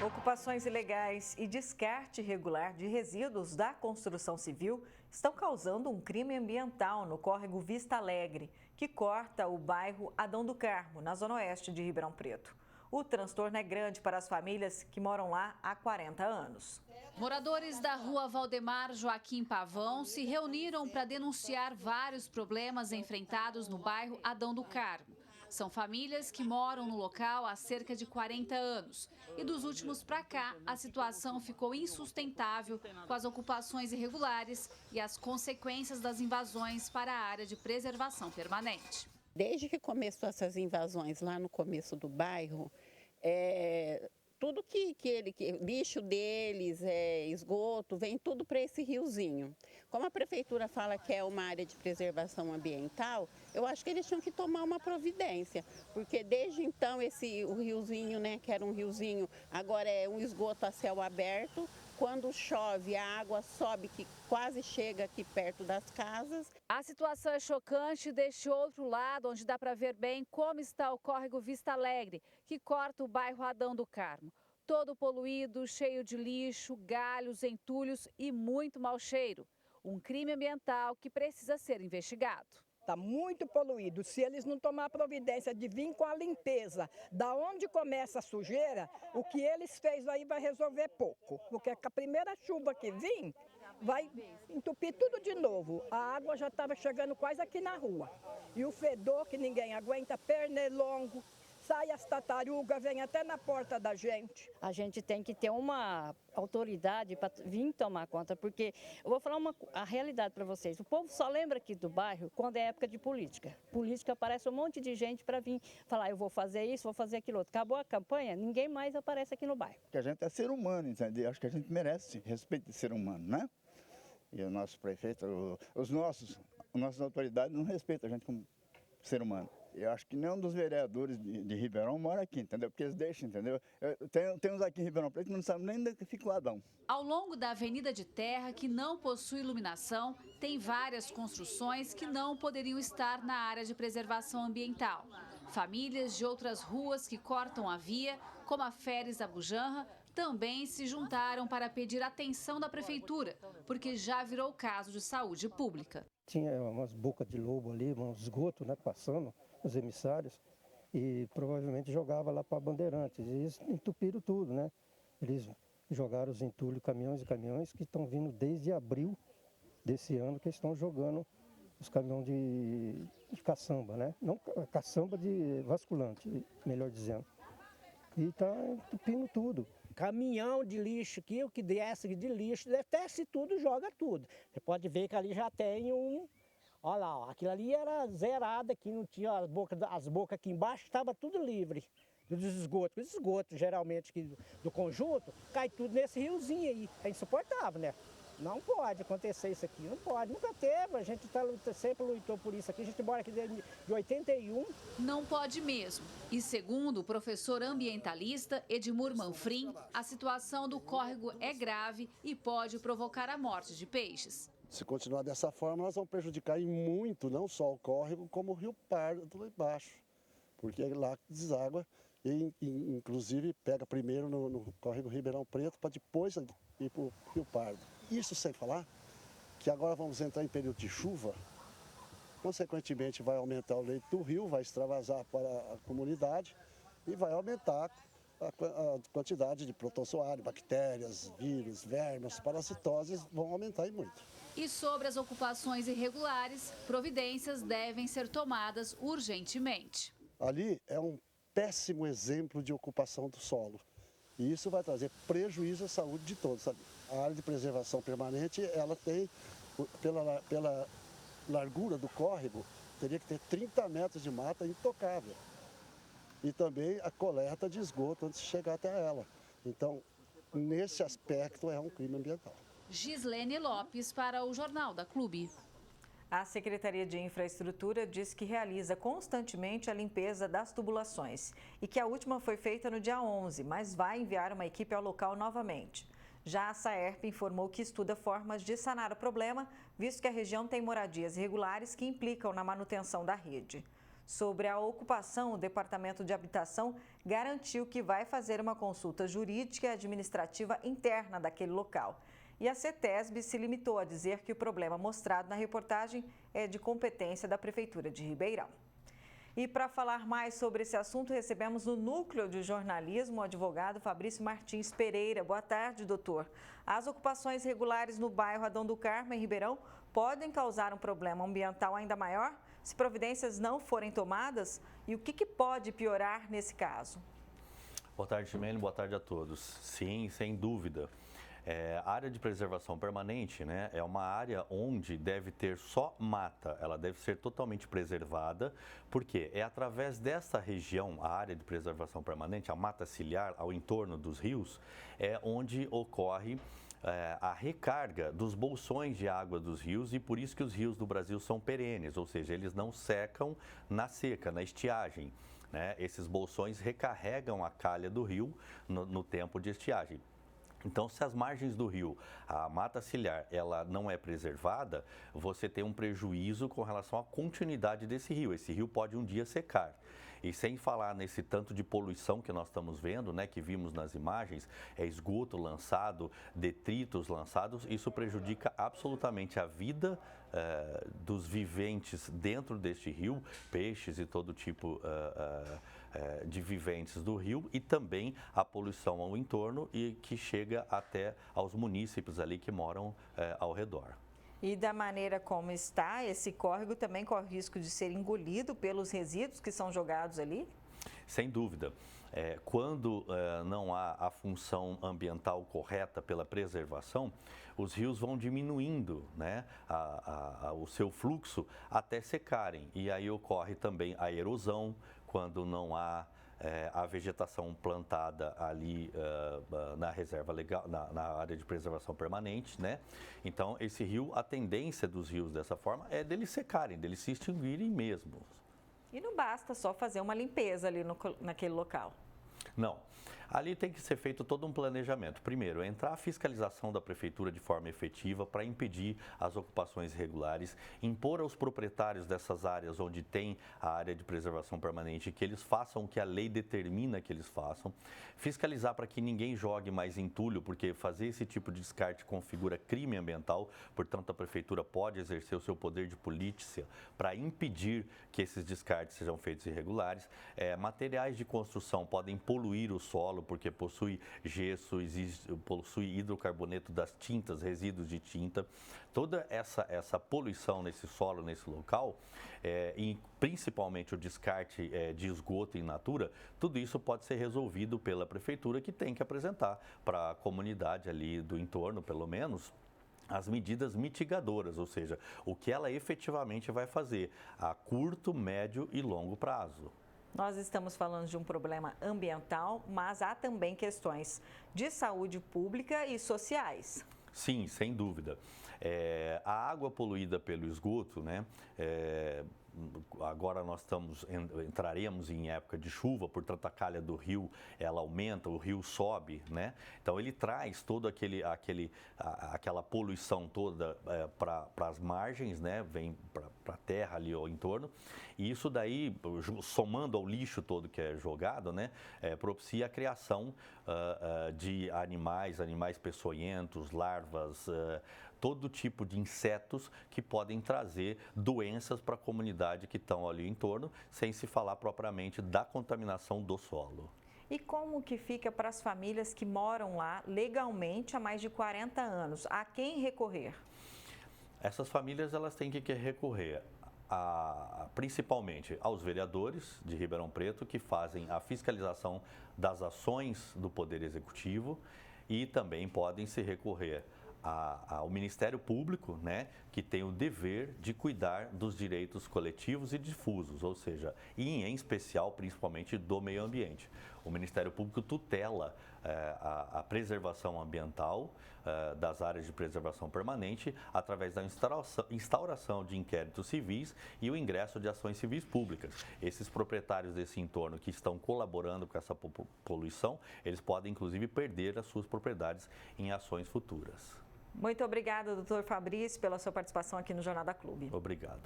Ocupações ilegais e descarte irregular de resíduos da construção civil estão causando um crime ambiental no córrego Vista Alegre, que corta o bairro Adão do Carmo, na zona oeste de Ribeirão Preto. O transtorno é grande para as famílias que moram lá há 40 anos. Moradores da rua Valdemar Joaquim Pavão se reuniram para denunciar vários problemas enfrentados no bairro Adão do Carmo. São famílias que moram no local há cerca de 40 anos. E dos últimos para cá, a situação ficou insustentável com as ocupações irregulares e as consequências das invasões para a área de preservação permanente. Desde que começou essas invasões lá no começo do bairro, tudo lixo deles, esgoto, vem tudo para esse riozinho. Como a prefeitura fala que é uma área de preservação ambiental, eu acho que eles tinham que tomar uma providência, porque desde então o riozinho, né, que era um riozinho, agora é um esgoto a céu aberto. Quando chove, a água sobe, que quase chega aqui perto das casas. A situação é chocante deste outro lado, onde dá para ver bem como está o córrego Vista Alegre, que corta o bairro Adão do Carmo. Todo poluído, cheio de lixo, galhos, entulhos e muito mau cheiro. Um crime ambiental que precisa ser investigado. Está muito poluído. Se eles não tomar providência de vir com a limpeza, da onde começa a sujeira, o que eles fez aí vai resolver pouco. Porque com a primeira chuva que vir, vai entupir tudo de novo. A água já estava chegando quase aqui na rua. E o fedor que ninguém aguenta, pernilongo, sai as tartarugas, vem até na porta da gente. A gente tem que ter uma autoridade para vir tomar conta, porque eu vou falar a realidade para vocês. O povo só lembra aqui do bairro quando é época de política. Política aparece um monte de gente para vir falar, eu vou fazer isso, vou fazer aquilo outro. Acabou a campanha, ninguém mais aparece aqui no bairro. Porque a gente é ser humano, entendeu? Acho que a gente merece respeito de ser humano, né? E o nosso prefeito, as nossas autoridades não respeitam a gente como ser humano. Eu acho que nenhum dos vereadores de Ribeirão mora aqui, entendeu? Porque eles deixam, entendeu? Tem uns aqui em Ribeirão Preto que não sabem nem onde fica o Adão. Ao longo da avenida de terra, que não possui iluminação, tem várias construções que não poderiam estar na área de preservação ambiental. Famílias de outras ruas que cortam a via, como a Feres Abujanra, também se juntaram para pedir atenção da prefeitura, porque já virou caso de saúde pública. Tinha umas bocas de lobo ali, um esgoto, né, passando, os emissários, e provavelmente jogava lá para Bandeirantes. E eles entupiram tudo, né? Eles jogaram os entulhos, caminhões e caminhões que estão vindo desde abril desse ano, que estão jogando os caminhões de caçamba, né? Não caçamba de vasculante, melhor dizendo. E está entupindo tudo. Caminhão de lixo aqui, o que desce de lixo, desce tudo, joga tudo. Você pode ver que ali já tem olha lá, ó, aquilo ali era zerado, aqui não tinha as bocas aqui embaixo, estava tudo livre dos esgotos. Os esgotos, geralmente, do conjunto, cai tudo nesse riozinho aí. É insuportável, né? Não pode acontecer isso aqui, não pode. Nunca teve, a gente sempre lutou por isso aqui, a gente mora aqui desde 81. Não pode mesmo. E segundo o professor ambientalista Edmur Manfrim, a situação do córrego é grave e pode provocar a morte de peixes. Se continuar dessa forma, nós vamos prejudicar muito, não só o córrego, como o Rio Pardo lá embaixo. Porque é lá que deságua e, inclusive, pega primeiro no córrego Ribeirão Preto para depois ir para o Rio Pardo. Isso sem falar que agora vamos entrar em período de chuva, consequentemente vai aumentar o leito do rio, vai extravasar para a comunidade e vai aumentar a quantidade de protozoário, bactérias, vírus, vermes, parasitoses vão aumentar e muito. E sobre as ocupações irregulares, providências devem ser tomadas urgentemente. Ali é um péssimo exemplo de ocupação do solo. E isso vai trazer prejuízo à saúde de todos, sabe? A área de preservação permanente, ela tem, pela largura do córrego, teria que ter 30 metros de mata intocável. E também a coleta de esgoto antes de chegar até ela. Então, nesse aspecto, é um crime ambiental. Gislene Lopes para o Jornal da Clube. A Secretaria de Infraestrutura diz que realiza constantemente a limpeza das tubulações e que a última foi feita no dia 11, mas vai enviar uma equipe ao local novamente. Já a Saerp informou que estuda formas de sanar o problema, visto que a região tem moradias irregulares que implicam na manutenção da rede. Sobre a ocupação, o Departamento de Habitação garantiu que vai fazer uma consulta jurídica e administrativa interna daquele local. E a CETESB se limitou a dizer que o problema mostrado na reportagem é de competência da Prefeitura de Ribeirão. E para falar mais sobre esse assunto, recebemos no Núcleo de Jornalismo o advogado Fabrício Martins Pereira. Boa tarde, doutor. As ocupações irregulares no bairro Adão do Carmo, em Ribeirão, podem causar um problema ambiental ainda maior se providências não forem tomadas? E o que pode piorar nesse caso? Boa tarde, Ximene. Boa tarde a todos. Sim, sem dúvida. A área de preservação permanente, né, é uma área onde deve ter só mata, ela deve ser totalmente preservada, porque é através dessa região, a área de preservação permanente, a mata ciliar ao entorno dos rios, é onde ocorre a recarga dos bolsões de água dos rios, e por isso que os rios do Brasil são perenes, ou seja, eles não secam na seca, na estiagem, né? Esses bolsões recarregam a calha do rio no tempo de estiagem. Então, se as margens do rio, a mata ciliar, ela não é preservada, você tem um prejuízo com relação à continuidade desse rio. Esse rio pode um dia secar. E sem falar nesse tanto de poluição que nós estamos vendo, né, que vimos nas imagens, esgoto lançado, detritos lançados, isso prejudica absolutamente a vida dos viventes dentro deste rio, peixes e todo tipo de viventes do rio, e também a poluição ao entorno e que chega até aos munícipes ali que moram ao redor. E da maneira como está, esse córrego também corre o risco de ser engolido pelos resíduos que são jogados ali? Sem dúvida. Quando não há a função ambiental correta pela preservação, os rios vão diminuindo, né, o seu fluxo até secarem. E aí ocorre também a erosão, quando não há a vegetação plantada ali na reserva legal, na área de preservação permanente, né? Então, esse rio, a tendência dos rios dessa forma é deles secarem, deles se extinguirem mesmo. E não basta só fazer uma limpeza ali naquele local. Não. Ali tem que ser feito todo um planejamento. Primeiro, entrar a fiscalização da prefeitura de forma efetiva para impedir as ocupações irregulares, impor aos proprietários dessas áreas onde tem a área de preservação permanente que eles façam o que a lei determina que eles façam, fiscalizar para que ninguém jogue mais entulho, porque fazer esse tipo de descarte configura crime ambiental, portanto a prefeitura pode exercer o seu poder de polícia para impedir que esses descartes sejam feitos irregulares. Materiais de construção podem poluir o solo, porque possui gesso, possui hidrocarboneto das tintas, resíduos de tinta. Toda essa poluição nesse solo, nesse local, e principalmente o descarte de esgoto in natura, tudo isso pode ser resolvido pela prefeitura, que tem que apresentar para a comunidade ali do entorno, pelo menos, as medidas mitigadoras, ou seja, o que ela efetivamente vai fazer a curto, médio e longo prazo. Nós estamos falando de um problema ambiental, mas há também questões de saúde pública e sociais. Sim, sem dúvida. A água poluída pelo esgoto, né? Agora nós entraremos em época de chuva, portanto a calha do rio ela aumenta, o rio sobe, né? Então ele traz toda aquela poluição toda para as margens, né? Vem para a terra ali ao entorno, e isso daí, somando ao lixo todo que é jogado, né? Propicia a criação de animais peçonhentos, larvas, todo tipo de insetos que podem trazer doenças para a comunidade que estão ali em torno, sem se falar propriamente da contaminação do solo. E como que fica para as famílias que moram lá legalmente há mais de 40 anos? A quem recorrer? Essas famílias elas têm que recorrer principalmente aos vereadores de Ribeirão Preto, que fazem a fiscalização das ações do Poder Executivo, e também podem se recorrer ao Ministério Público, né, que tem o dever de cuidar dos direitos coletivos e difusos, ou seja, e em especial, principalmente, do meio ambiente. O Ministério Público tutela a preservação ambiental das áreas de preservação permanente através da instauração de inquéritos civis e o ingresso de ações civis públicas. Esses proprietários desse entorno que estão colaborando com essa poluição, eles podem, inclusive, perder as suas propriedades em ações futuras. Muito obrigada, doutor Fabrício, pela sua participação aqui no Jornal da Clube. Obrigado.